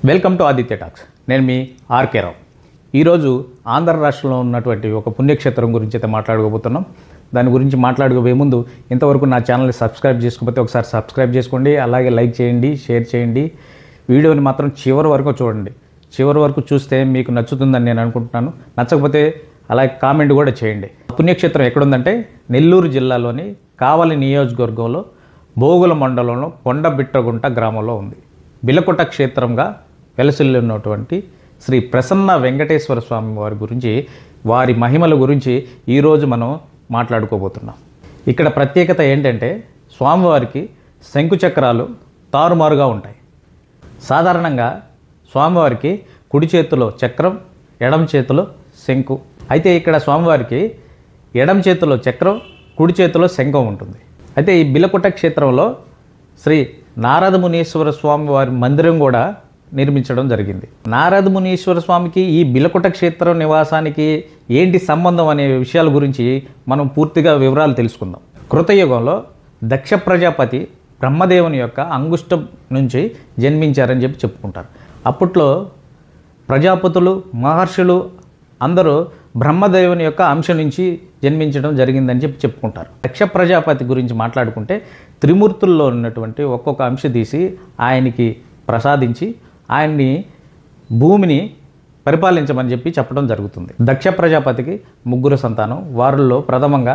Welcome to Aditya talks. నేను మీ RK రావు. ఈరోజు ఆంధ్ర రాష్ట్రంలో ఉన్నటువంటి ఒక పుణ్యక్షేత్రం గురించి అయితే మాట్లాడుకోబోతున్నాం. దాని గురించి మాట్లాడుకోబోయే ముందు ఇంతవరకు నా ఛానల్ని సబ్స్క్రైబ్ చేసుకోకపోతే ఒకసారి సబ్స్క్రైబ్ చేసుకోండి, అలాగే లైక్ చేయండి, షేర్ చేయండి. వీడియోని మాత్రం చివరి వరకు చూడండి. చివరి వరకు చూస్తే మీకు నచ్చుతుందని నేను అనుకుంటున్నాను. నచ్చకపోతే అలాగే కామెంట్ కూడా చేయండి. పుణ్యక్షేత్రం ఎక్కడుందంటే నెల్లూరు జిల్లాలోని కావలి నియోజకవర్గంలో భోగుల మండలంలో కొండబిట్రగుంట గ్రామంలో ఉంది. బిలకొట్ట క్షేత్రంగా వెలసిల్లి ఉన్నటువంటి శ్రీ ప్రసన్న వెంకటేశ్వర స్వామి వారి గురించి, వారి మహిమల గురించి ఈరోజు మనం మాట్లాడుకోబోతున్నాం. ఇక్కడ ప్రత్యేకత ఏంటంటే స్వామివారికి శంకుచక్రాలు తారుమారుగా ఉంటాయి. సాధారణంగా స్వామివారికి కుడి చేతిలో చక్రం, ఎడమ చేతిలో శంకు. అయితే ఇక్కడ స్వామివారికి ఎడమ చేతిలో చక్రం, కుడి చేతిలో శంఖం ఉంటుంది. అయితే ఈ బిలకొట్ట క్షేత్రంలో శ్రీ నారద మునీశ్వర స్వామి వారి మందిరం కూడా నిర్మించడం జరిగింది. నారద మునీశ్వర స్వామికి ఈ బిలకొట్ట క్షేత్రం నివాసానికి ఏంటి సంబంధం అనే విషయాల గురించి మనం పూర్తిగా వివరాలు తెలుసుకుందాం. కృతయుగంలో దక్ష ప్రజాపతి బ్రహ్మదేవుని యొక్క అంగుష్టం నుంచి జన్మించారని చెప్పుకుంటారు. అప్పట్లో ప్రజాపతులు, మహర్షులు అందరూ బ్రహ్మదేవుని యొక్క అంశం నుంచి జన్మించడం జరిగిందని చెప్పుకుంటారు. దక్ష ప్రజాపతి గురించి మాట్లాడుకుంటే త్రిమూర్తుల్లో ఉన్నటువంటి ఒక్కొక్క అంశ తీసి ఆయనకి ప్రసాదించి ఆయన్ని భూమిని పరిపాలించమని చెప్పడం జరుగుతుంది. దక్ష ప్రజాపతికి ముగ్గురు సంతానం. వారిలో ప్రథమంగా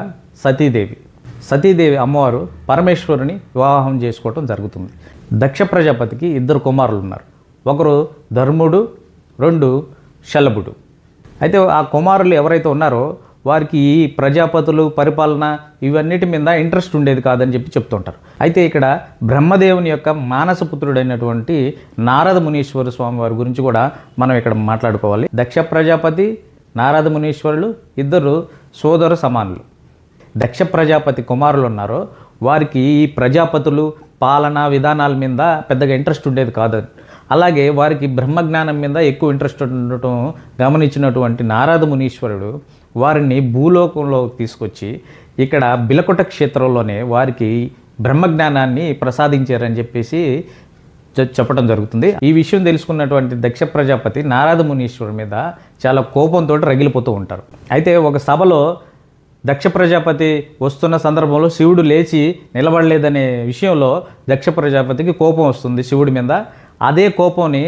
సతీదేవి అమ్మవారు పరమేశ్వరుని వివాహం చేసుకోవటం జరుగుతుంది. దక్ష ప్రజాపతికి ఇద్దరు కుమారులు ఉన్నారు. ఒకరు ధర్ముడు, రెండు శలభుడు. అయితే ఆ కుమారులు ఎవరైతే ఉన్నారో వారికి ఈ ప్రజాపతులు, పరిపాలన ఇవన్నిటి మీద ఇంట్రెస్ట్ ఉండేది కాదని చెప్తుంటారు. అయితే ఇక్కడ బ్రహ్మదేవుని యొక్క మానసపుత్రుడైనటువంటి నారద మునీశ్వర స్వామి వారి గురించి కూడా మనం ఇక్కడ మాట్లాడుకోవాలి. దక్ష ప్రజాపతి, నారద మునీశ్వరులు ఇద్దరు సోదర సమానులు. దక్ష ప్రజాపతి కుమారులు ఉన్నారో వారికి ఈ ప్రజాపతులు, పాలనా విధానాల మీద పెద్దగా ఇంట్రెస్ట్ ఉండేది కాదని, అలాగే వారికి బ్రహ్మజ్ఞానం మీద ఎక్కువ ఇంట్రెస్ట్ ఉండటం గమనించినటువంటి నారద మునీశ్వరుడు వారిని భూలోకంలో తీసుకొచ్చి ఇక్కడ బిలకొట్ట క్షేత్రంలోనే వారికి బ్రహ్మజ్ఞానాన్ని ప్రసాదించారని చెప్పడం జరుగుతుంది. ఈ విషయం తెలుసుకున్నటువంటి దక్ష ప్రజాపతి నారద మునీశ్వరుడి మీద చాలా కోపంతో రగిలిపోతూ ఉంటారు. అయితే ఒక సభలో దక్ష ప్రజాపతి వస్తున్న సందర్భంలో శివుడు లేచి నిలబడలేదనే విషయంలో దక్ష ప్రజాపతికి కోపం వస్తుంది శివుడి మీద. అదే కోపాన్ని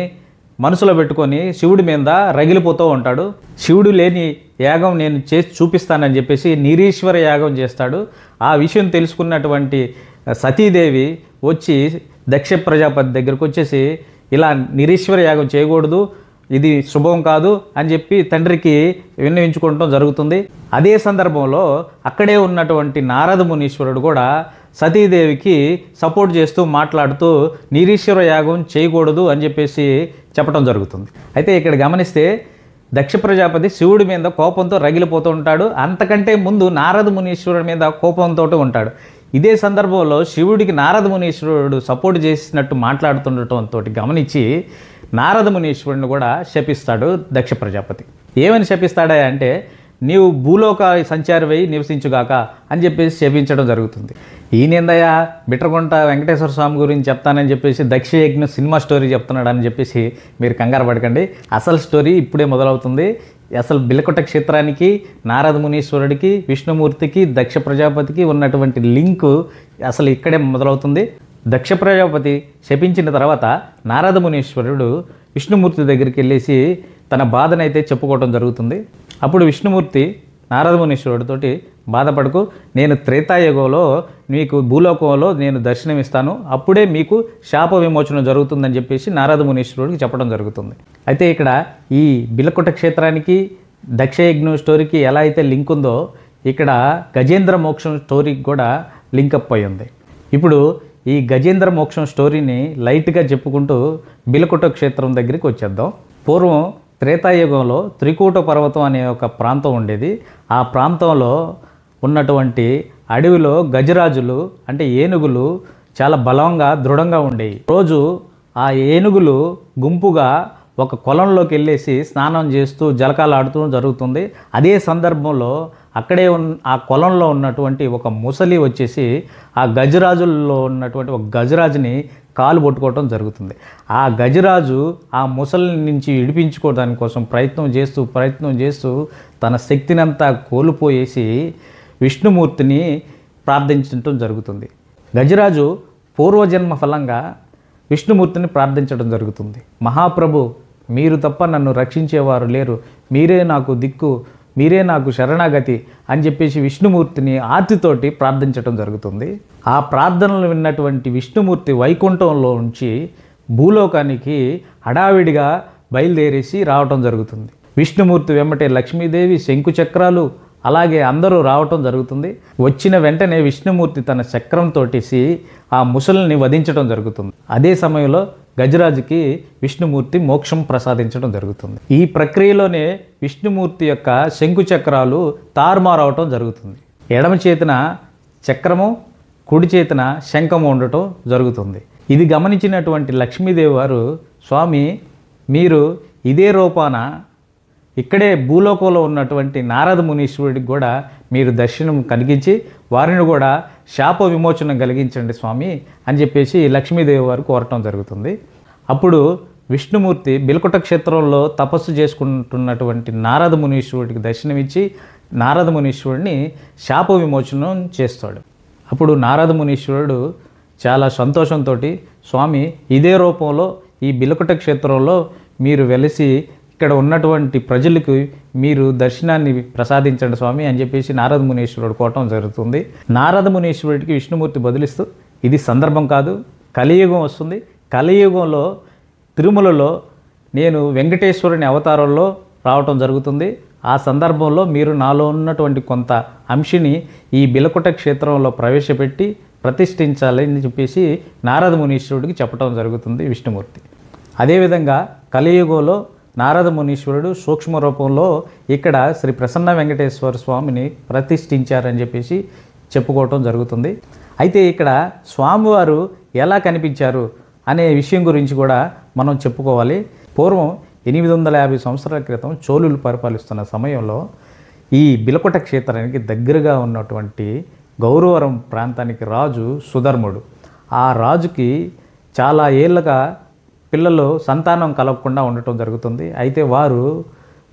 మనసులో పెట్టుకొని శివుడి మీద రగిలిపోతూ ఉంటాడు. శివుడు లేని యాగం నేను చేసి చూపిస్తానని నిరీశ్వర యాగం చేస్తాడు. ఆ విషయం తెలుసుకున్నటువంటి సతీదేవి వచ్చి దక్ష ప్రజాపతి దగ్గరకు వచ్చేసి ఇలా నిరీశ్వర యాగం చేయకూడదు, ఇది శుభం కాదు అని తండ్రికి విన్నవించుకోవడం జరుగుతుంది. అదే సందర్భంలో అక్కడే ఉన్నటువంటి నారద మునీశ్వరుడు కూడా సతీదేవికి సపోర్ట్ చేస్తూ మాట్లాడుతూ నిరీశ్వర యాగం చేయకూడదు అని చెప్పడం జరుగుతుంది. అయితే ఇక్కడ గమనిస్తే దక్ష ప్రజాపతి శివుడి మీద కోపంతో రగిలిపోతూ ఉంటాడు. అంతకంటే ముందు నారద మునీశ్వరుడి మీద కోపంతో ఉంటాడు. ఇదే సందర్భంలో శివుడికి నారద మునీశ్వరుడు సపోర్ట్ చేసినట్టు మాట్లాడుతుండటంతో గమనించి నారద మునీశ్వరుడిని కూడా శపిస్తాడు దక్ష ప్రజాపతి. ఏమని శపిస్తాడా అంటే నీవు భూలోక సంచారమై నివసించుగాక అని శపించడం జరుగుతుంది. ఈయనేందయ్యా బిట్రగుంట వెంకటేశ్వర స్వామి గురించి చెప్తానని దక్ష యజ్ఞ సినిమా స్టోరీ చెప్తున్నాడు అని మీరు కంగారు పడకండి. అసలు స్టోరీ ఇప్పుడే మొదలవుతుంది. అసలు బిలకొట్ట క్షేత్రానికి, నారద మునీశ్వరుడికి, విష్ణుమూర్తికి, దక్ష ప్రజాపతికి ఉన్నటువంటి లింకు అసలు ఇక్కడే మొదలవుతుంది. దక్ష ప్రజాపతి శపించిన తర్వాత నారద మునీశ్వరుడు విష్ణుమూర్తి దగ్గరికి వెళ్ళేసి తన బాధనైతే చెప్పుకోవడం జరుగుతుంది. అప్పుడు విష్ణుమూర్తి నారద మునీశ్వరుడితోటి బాధపడకు, నేను త్రేతాయుగంలో మీకు భూలోకంలో నేను దర్శనమిస్తాను, అప్పుడే మీకు శాప విమోచన జరుగుతుందని నారద మునీశ్వరుడికి చెప్పడం జరుగుతుంది. అయితే ఇక్కడ ఈ బిలకొట్ట క్షేత్రానికి దక్షయజ్ఞ స్టోరీకి ఎలా అయితే లింక్ ఉందో ఇక్కడ గజేంద్ర మోక్షం స్టోరీకి కూడా లింకప్ అయి ఉంది. ఇప్పుడు ఈ గజేంద్ర మోక్షం స్టోరీని లైట్గా చెప్పుకుంటూ బిలకొట్ట క్షేత్రం దగ్గరికి వచ్చేద్దాం. పూర్వం త్రేతాయుగంలో త్రికూట పర్వతం అనే ఒక ప్రాంతం ఉండేది. ఆ ప్రాంతంలో ఉన్నటువంటి అడవిలో గజరాజులు అంటే ఏనుగులు చాలా బలంగా, దృఢంగా ఉండేవి. రోజు ఆ ఏనుగులు గుంపుగా ఒక కొలంలోకి వెళ్ళేసి స్నానం చేస్తూ జలకాలు ఆడుతూ జరుగుతుంది. అదే సందర్భంలో అక్కడే ఆ కొలంలో ఉన్నటువంటి ఒక ముసలి వచ్చేసి ఆ గజరాజుల్లో ఉన్నటువంటి ఒక గజరాజుని కాలు పట్టుకోవటం జరుగుతుంది. ఆ గజరాజు ఆ ముసలి నుంచి విడిపించుకోవడానికి కోసం ప్రయత్నం చేస్తూ తన శక్తినంతా కోల్పోయేసి విష్ణుమూర్తిని ప్రార్థించడం జరుగుతుంది. గజరాజు పూర్వజన్మ ఫలంగా విష్ణుమూర్తిని ప్రార్థించడం జరుగుతుంది. మహాప్రభు, మీరు తప్ప నన్ను రక్షించేవారు లేరు, మీరే నాకు దిక్కు, మీరే నాకు శరణాగతి అని చెప్పేసి విష్ణుమూర్తిని ఆర్తితోటి ప్రార్థించడం జరుగుతుంది. ఆ ప్రార్థనలు విన్నటువంటి విష్ణుమూర్తి వైకుంఠంలో నుంచి భూలోకానికి హడావిడిగా బయలుదేరేసి రావటం జరుగుతుంది. విష్ణుమూర్తి వెంబటే లక్ష్మీదేవి, శంకుచక్రాలు అలాగే అందరూ రావటం జరుగుతుంది. వచ్చిన వెంటనే విష్ణుమూర్తి తన చక్రంతోటిసి ఆ ముసలిని వధించడం జరుగుతుంది. అదే సమయంలో గజరాజుకి విష్ణుమూర్తి మోక్షం ప్రసాదించడం జరుగుతుంది. ఈ ప్రక్రియలోనే విష్ణుమూర్తి యొక్క శంకుచక్రాలు తారుమారవటం జరుగుతుంది. ఎడమ చేతిన చక్రము, కుడి చేతిన శంఖము ఉండటం జరుగుతుంది. ఇది గమనించినటువంటి లక్ష్మీదేవి వారు, స్వామి మీరు ఇదే రూపాన ఇక్కడే భూలోకంలో ఉన్నటువంటి నారద మునీశ్వరుడికి కూడా మీరు దర్శనం కలిగించి వారిని కూడా శాప విమోచనం కలిగించండి స్వామి అని చెప్పేసి లక్ష్మీదేవి వారు కోరటం జరుగుతుంది. అప్పుడు విష్ణుమూర్తి బిలకుట క్షేత్రంలో తపస్సు చేసుకుంటున్నటువంటి నారద మునీశ్వరుడికి దర్శనమిచ్చి నారద మునీశ్వరుడిని శాప విమోచనం చేస్తాడు. అప్పుడు నారద మునీశ్వరుడు చాలా సంతోషంతో, స్వామి ఇదే రూపంలో ఈ బిలకుట క్షేత్రంలో మీరు వెలిసి ఇక్కడ ఉన్నటువంటి ప్రజలకు మీరు దర్శనాన్ని ప్రసాదించండి స్వామి అని చెప్పేసి నారద మునీశ్వరుడు కోరటం జరుగుతుంది. నారద మునీశ్వరుడికి విష్ణుమూర్తి బదులిస్తూ, ఇది సందర్భం కాదు, కలియుగం వస్తుంది, కలియుగంలో తిరుమలలో నేను వెంకటేశ్వరుని అవతారంలో రావటం జరుగుతుంది. ఆ సందర్భంలో మీరు నాలో ఉన్నటువంటి కొంత అంశని ఈ బిలకుట క్షేత్రంలో ప్రవేశపెట్టి ప్రతిష్ఠించాలని చెప్పేసి నారద మునీశ్వరుడికి చెప్పడం జరుగుతుంది విష్ణుమూర్తి. అదేవిధంగా కలియుగంలో నారద మునీశ్వరుడు సూక్ష్మ రూపంలో ఇక్కడ శ్రీ ప్రసన్న వెంకటేశ్వర స్వామిని ప్రతిష్ఠించారని చెప్పేసి చెప్పుకోవటం జరుగుతుంది. అయితే ఇక్కడ స్వామివారు ఎలా కనిపించారు అనే విషయం గురించి కూడా మనం చెప్పుకోవాలి. పూర్వం 850 సంవత్సరాల క్రితం చోళులు పరిపాలిస్తున్న సమయంలో ఈ బిలకుట క్షేత్రానికి దగ్గరగా ఉన్నటువంటి గౌరవరం ప్రాంతానికి రాజు సుధర్ముడు. ఆ రాజుకి చాలా ఏళ్ళగా పిల్లలు సంతానం కలగకుండా ఉండటం జరుగుతుంది. అయితే వారు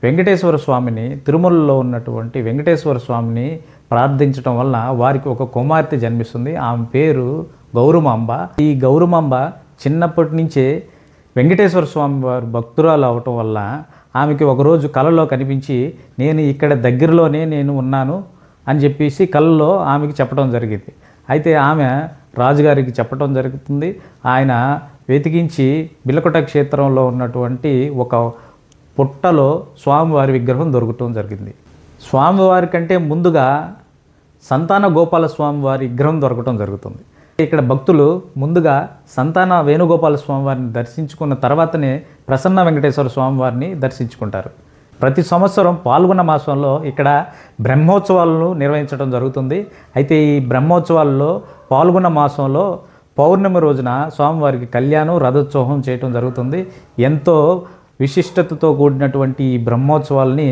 వెంకటేశ్వర స్వామిని, తిరుమలలో ఉన్నటువంటి వెంకటేశ్వర స్వామిని ప్రార్థించడం వలన వారికి ఒక కుమార్తె జన్మిస్తుంది. ఆమె పేరు గౌరమాంబ. ఈ గౌరమాంబ చిన్నప్పటి నుంచే వెంకటేశ్వర స్వామి వారు భక్తురాలు అవటం వల్ల ఆమెకి ఒకరోజు కలలో కనిపించి, నేను ఇక్కడ దగ్గరలోనే నేను ఉన్నాను అని చెప్పేసి కలలో ఆమెకి చెప్పడం జరిగింది. అయితే ఆమె రాజుగారికి చెప్పడం జరుగుతుంది. ఆయన వెతికించి బిలకుట క్షేత్రంలో ఉన్నటువంటి ఒక పుట్టలో స్వామివారి విగ్రహం దొరకటం జరిగింది. స్వామివారి కంటే ముందుగా సంతాన గోపాల స్వామివారి విగ్రహం దొరకటం జరుగుతుంది. ఇక్కడ భక్తులు ముందుగా సంతాన వేణుగోపాల స్వామివారిని దర్శించుకున్న తర్వాతనే ప్రసన్న వెంకటేశ్వర స్వామివారిని దర్శించుకుంటారు. ప్రతి సంవత్సరం పాల్గొన్న మాసంలో ఇక్కడ బ్రహ్మోత్సవాలను నిర్వహించడం జరుగుతుంది. అయితే ఈ బ్రహ్మోత్సవాల్లో పాల్గొన్న మాసంలో పౌర్ణమి రోజున స్వామివారికి కళ్యాణం, రథోత్సవం చేయటం జరుగుతుంది. ఎంతో విశిష్టతతో కూడినటువంటి ఈ బ్రహ్మోత్సవాల్ని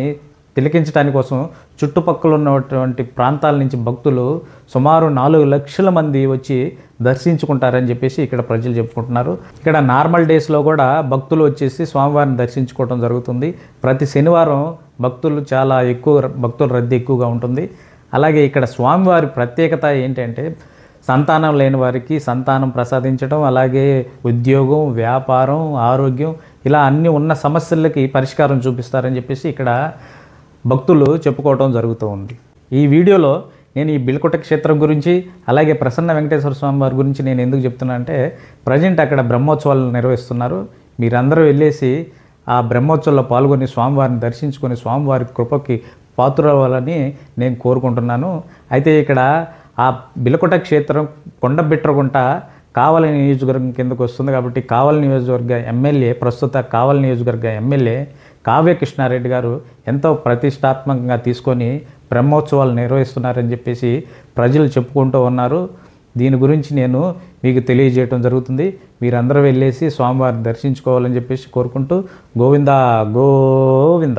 తిలకించడానికి కోసం చుట్టుపక్కల ఉన్నటువంటి ప్రాంతాల నుంచి భక్తులు సుమారు 4 లక్షల మంది వచ్చి దర్శించుకుంటారని చెప్పేసి ఇక్కడ ప్రజలు చెప్పుకుంటున్నారు. ఇక్కడ నార్మల్ డేస్లో కూడా భక్తులు వచ్చేసి స్వామివారిని దర్శించుకోవడం జరుగుతుంది. ప్రతి శనివారం భక్తుల రద్దీ ఎక్కువగా ఉంటుంది. అలాగే ఇక్కడ స్వామివారి ప్రత్యేకత ఏంటంటే సంతానం లేని వారికి సంతానం ప్రసాదించడం, అలాగే ఉద్యోగం, వ్యాపారం, ఆరోగ్యం ఇలా అన్ని ఉన్న సమస్యలకి పరిష్కారం చూపిస్తారని చెప్పేసి ఇక్కడ భక్తులు చెప్పుకోవడం జరుగుతూ ఉంది. ఈ వీడియోలో నేను ఈ బిలకుట క్షేత్రం గురించి అలాగే ప్రసన్న వెంకటేశ్వర స్వామి వారి గురించి నేను ఎందుకు చెప్తున్నా అంటే, ప్రజెంట్ అక్కడ బ్రహ్మోత్సవాలు నిర్వహిస్తున్నారు. మీరందరూ వెళ్ళేసి ఆ బ్రహ్మోత్సవంలో పాల్గొని స్వామివారిని దర్శించుకొని స్వామివారి కృపకి పాత్రవ్వాలని నేను కోరుకుంటున్నాను. అయితే ఇక్కడ ఆ బిలకుట క్షేత్రం కొండబిట్రగుంట కావలి నియోజకవర్గం కిందకు వస్తుంది. కాబట్టి కావలి నియోజకవర్గ ఎమ్మెల్యే, ప్రస్తుత కావలి నియోజకవర్గ ఎమ్మెల్యే కావ్య కృష్ణారెడ్డి గారు ఎంతో ప్రతిష్టాత్మకంగా తీసుకొని బ్రహ్మోత్సవాలు నిర్వహిస్తున్నారని చెప్పేసి ప్రజలు చెప్పుకుంటూ ఉన్నారు. దీని గురించి నేను మీకు తెలియజేయటం జరుగుతుంది. మీరందరూ వెళ్ళేసి స్వామివారిని దర్శించుకోవాలని చెప్పేసి కోరుకుంటూ గోవిందా గోవింద.